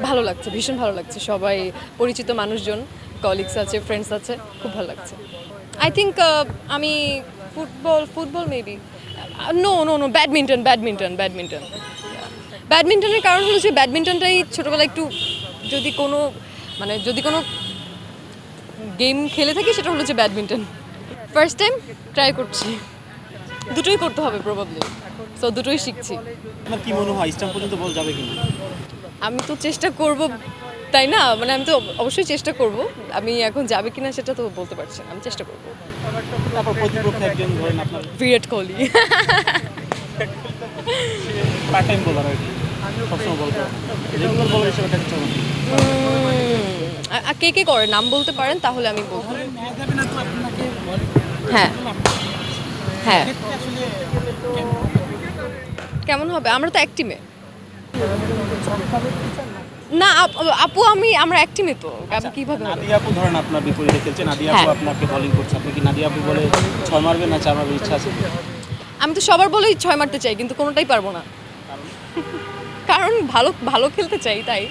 ভালো লাগছে, ভীষণ ভালো লাগছে। সবাই পরিচিত মানুষজন, কলিগস আছে, ফ্রেন্ডস আছে, খুব ভালো লাগছে। আই থিঙ্ক আমি football maybe, no no no badminton badminton badminton ব্যাডমিন্টনের কারণ হলো যে ব্যাডমিন্টনটাই ছোটোবেলায় একটু যদি কোনো গেম খেলে থাকি সেটা হলো যে ব্যাডমিন্টন। ফার্স্ট টাইম ট্রাই করছি, দুটোই করতে হবে প্রবাবলি, সো দুটোই শিখছি। আপনার কি মনে হয় স্টাম্প পর্যন্ত বল যাবে কিনা? আমি তো চেষ্টা করব, তাই না? আমি তো অবশ্যই চেষ্টা করব। আমি এখন যাবে কিনা সেটা তো বলতে পারছি না, আমি চেষ্টা করব। তারপর প্রতিপক্ষ একজন ধরেন আপনার বিরাট কোহলি। পার্ট টাইম বলার আর কি, সবসময় বলতে রেগুলার বলার হিসেবে একটা চলুন। কে কে করে নাম বলতে পারেন তাহলে আমি বলবো। হ্যাঁ হ্যাঁ, কেমন হবে? আমরা তো এক টিমে না, আপু আমরা এক টিমে তো, আমি কিভাবে হবে? নাদিয়া আপু ধরেন আপনার বিপরীতে খেলছে, নাদিয়া আপু হ্যাঁ। আপনাকে বোলিং করছে, আপনি কি নাদিয়া আপু বলে 6 মারবেন না 4 মারবেন ইচ্ছা আছে? আমি তো সবার বলেই 6 মারতে চাই, কিন্তু কোনোটাই পারবো না। কারণ ভালো ভালো খেলতে চাই, তাই